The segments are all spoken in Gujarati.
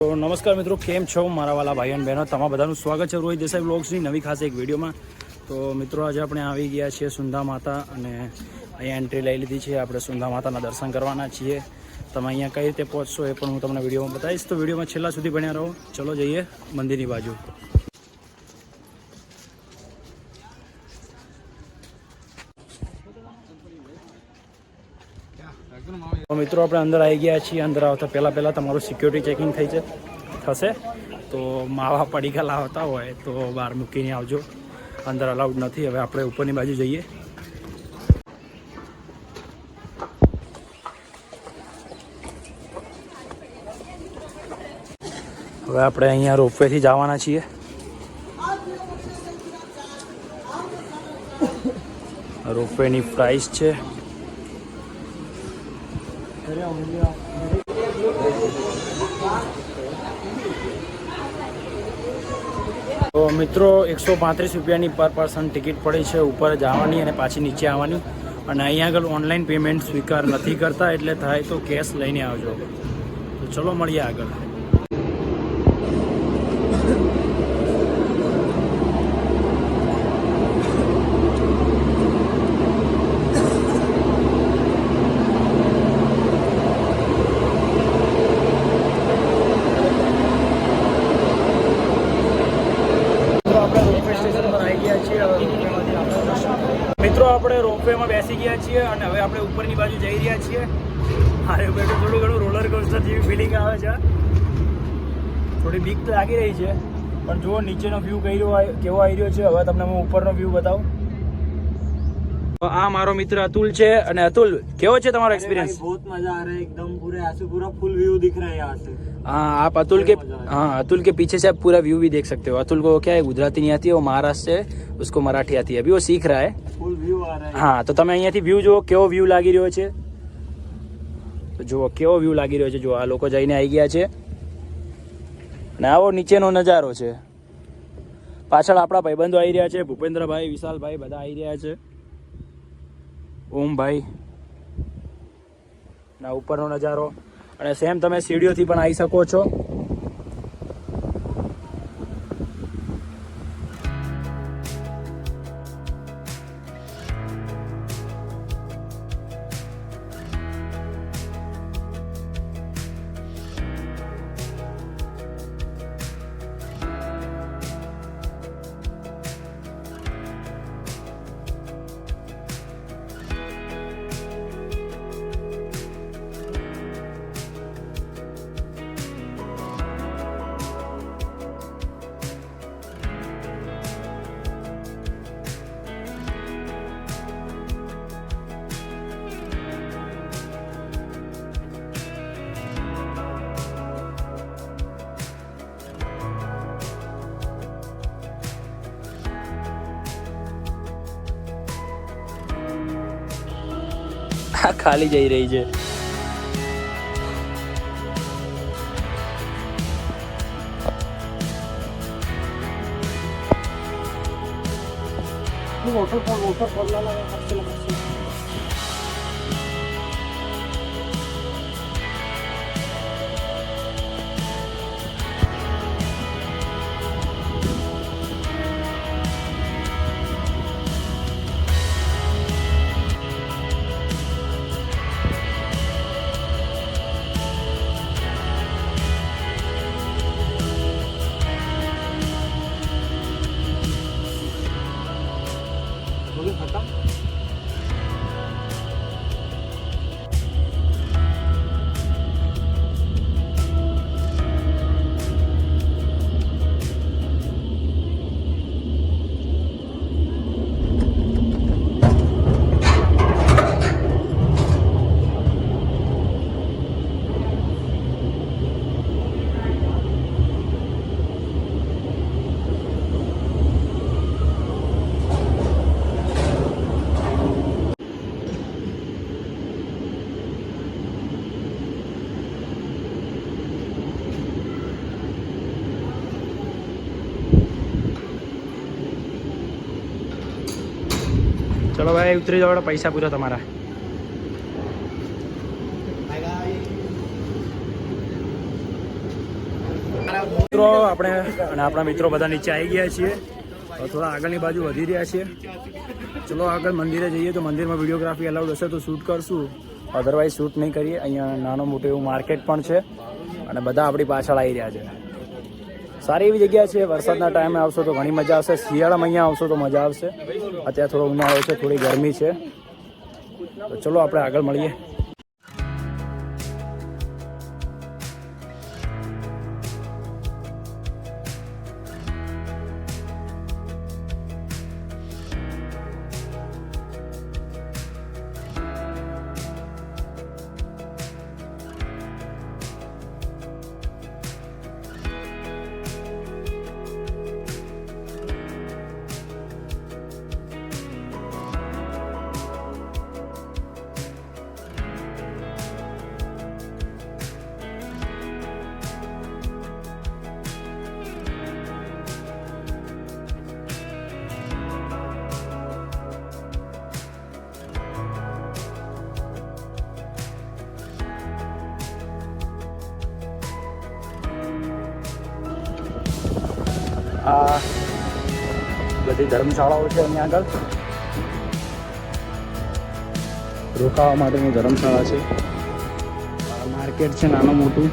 તો નમસ્કાર મિત્રો, કેમ છો મારા વાલા ભાઈ અને બહેનો? તમારા બધાનું સ્વાગત છે રોહિત દેસાઈ બ્લોગ્સની નવી ખાસ એક વિડીયોમાં. તો મિત્રો, આજે આપણે આવી ગયા છીએ સુંધા માતા અને અહીંયા એન્ટ્રી લઈ લીધી છે. આપણે સુંધા માતાના દર્શન કરવાના છીએ. તમે અહીંયા કઈ રીતે પહોંચશો એ પણ હું તમને વિડીયોમાં બતાવીશ. તો વિડીયોમાં છેલ્લા સુધી બન્યા રહો. ચલો જઈએ મંદિરની બાજુ. તો મિત્રો, આપણે અંદર આવી ગયા છીએ. અંદર આવતા પહેલાં તમારું સિક્યોરિટી ચેકિંગ થશે. તો માવા પડીકા લાવતા હોય તો બહાર મૂકીને આવજો, અંદર અલાઉડ નથી. હવે આપણે ઉપરની બાજુ જઈએ. હવે આપણે અહીંયા રોપવેથી જવાના છીએ. રોપવેની પ્રાઇસ છે તો મિત્રો 135 રૂપિયાની પર પર્સન ટિકિટ પડી છે. ઉપર જવાની અને પાછી નીચે આવવાની. અને અહીંયા આગળ ઓનલાઈન પેમેન્ટ સ્વીકાર નથી કરતા, એટલે થાય તો કેશ લઈને આવજો. તો ચલો મળીએ આગળ. મિત્રો, આપણે રોપવેમાં બેસી ગયા છીએ અને હવે આપણે ઉપરની બાજુ જઈ રહ્યા છીએ. મારે બેઠું થોડું ઘણું રોલર કોસ્ટર જેવી ફિલિંગ આવે છે. થોડી બીક તો લાગી રહી છે, પણ જુઓ નીચેનો વ્યૂ કેવો આવી રહ્યો છે. હવે તમને હું ઉપરનો વ્યૂ બતાવું. આ મારો મિત્ર अतुल છે. અને अतुल, કેવો છે તમારો एक्सपीरियंस? बहुत मजा आ रहा है, एकदम पूरे ऐसे पूरा फुल व्यू दिख रहा है यहाँ से. हाँ, आप अतुल के पीछे से आप पूरा व्यू भी देख सकते हो. अतुल को क्या है, गुजराती नहीं आती है, वो महाराष्ट्र से, उसको मराठी आती है. अभी वो सीख रहा है. फुल व्यू आ रहा है. हाँ, तो તમે અહીંયાથી વ્યૂ જુઓ, કેવો વ્યૂ લાગી રહ્યો છે. તો જુઓ કેવો વ્યૂ લાગી રહ્યો છે. જો આ લોકો જઈને આવી ગયા છે અને આવો નીચેનો નજારો છે. પાછળ આપણા ભાઈબંધો આવી રહ્યા છે, ભૂપેન્દ્રભાઈ, વિશાલભાઈ, બધા આવી રહ્યા છે, ઓમભાઈ. ના ઉપરનો નજારો. અને સેમ તમે સીડીઓથી પણ આવી શકો છો. આ ખાલી જઈ રહી છે. चलो भाई उतरी जाओ, पैसा पूरा तुम्हारा. મિત્રો આપણે અને આપણા મિત્રો બધા નીચે આવી ગયા છીએ. હવે થોડા આગળની બાજુ વધી રહ્યા છીએ. ચલો આગળ મંદિરે જઈએ તો મંદિરમાં વિડીયોગ્રાફી અલાઉડ હશે તો શૂટ કરશું, અધરવાઇઝ શૂટ નહીં કરીએ. અહીંયા નાનું મોટું એવું માર્કેટ પણ છે અને બધા આપણી પાછળ આવી રહ્યા છે. સારી એવી જગ્યા છે. વરસાદના ટાઈમે આવશો તો ઘણી મજા આવશે. શિયાળામાં અહીંયા આવશો તો મજા આવશે. અત્યારે થોડો ઉનાળો છે, થોડી ગરમી છે. તો ચલો આપણે આગળ મળીએ. આ બધી ધર્મશાળાઓ છે અહીંયા આગળ. રોકાવા માટેની ધર્મશાળા છે. માર્કેટ છે નાનું મોટું.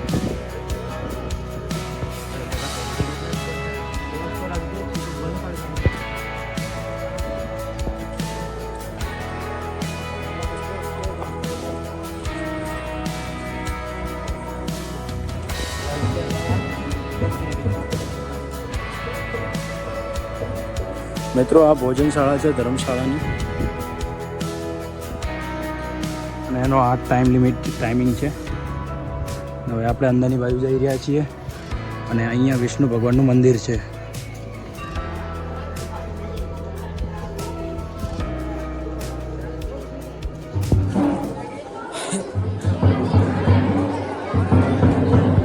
મિત્રો આ ભોજનશાળા છે ધર્મશાળાની અને એનો આ ટાઈમિંગ છે. હવે આપણે અંદરની બાજુ જઈ રહ્યા છીએ અને અહીંયા વિષ્ણુ ભગવાનનું મંદિર છે.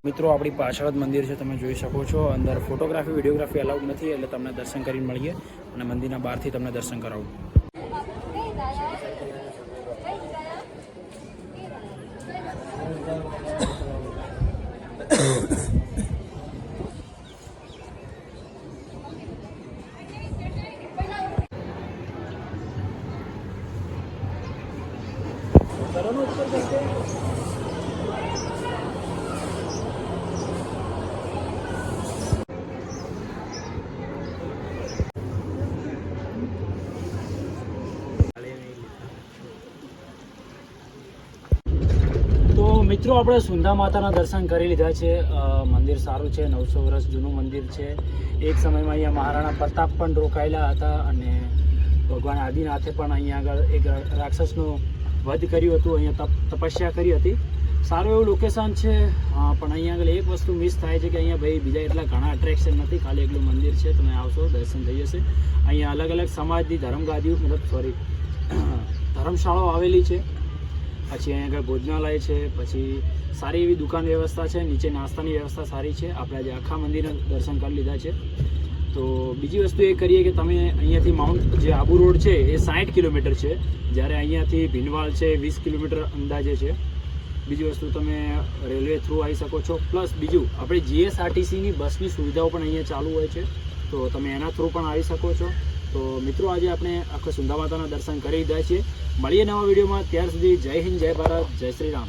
મિત્રો આપણી પાછળ જ મંદિર છે, તમે જોઈ શકો છો. અંદર ફોટોગ્રાફી વિડીયોગ્રાફી અલાઉડ નથી, એટલે તમને દર્શન કરીને મળીએ અને મંદિરના બહારથી તમને દર્શન કરાવું. મિત્રો આપણે સુંદા માતાના દર્શન કરી લીધા છે. મંદિર સારું છે, 900 વર્ષ જૂનું મંદિર છે. એક સમયમાં અહીંયા મહારાણા પ્રતાપ પણ રોકાયેલા હતા અને ભગવાન આદિનાથે પણ અહીંયા આગળ એક રાક્ષસનું વધ કર્યું હતું, અહીંયા તપસ્યા કરી હતી. સારું એવું લોકેશન છે, પણ અહીંયા આગળ એક વસ્તુ મિસ થાય છે કે અહીંયા ભાઈ બીજા એટલા ઘણા અટ્રેક્શન નથી, ખાલી એકલું મંદિર છે. તમે આવશો, દર્શન થઈ જશે. અહીંયા અલગ અલગ સમાજની ધર્મગાદીઓ ધર્મશાળાઓ આવેલી છે. પછી અહીંયા આગળ ભોજનાલય છે, પછી સારી એવી દુકાન વ્યવસ્થા છે, નીચે નાસ્તાની વ્યવસ્થા સારી છે. આપણે આજે આખા મંદિરના દર્શન કરી લીધા છે. તો બીજી વસ્તુ એ કરીએ કે તમે અહીંયાથી માઉન્ટ જે આબુ રોડ છે એ 60 કિલોમીટર છે, જ્યારે અહીંયાથી ભીનવાલ છે 20 કિલોમીટર અંદાજે છે. બીજી વસ્તુ તમે રેલવે થ્રુ આવી શકો છો. પ્લસ બીજું આપણે જીએસઆરટીસીની બસની સુવિધાઓ પણ અહીંયા ચાલુ હોય છે, તો તમે એના થ્રુ પણ આવી શકો છો. તો મિત્રો આજે આપણે આખા સુંદા માતાના દર્શન કરી લીધા છીએ. મળીએ નવા વિડીયોમાં. ત્યાર સુધી જય હિન્દ, જય ભારત, જય શ્રી રામ.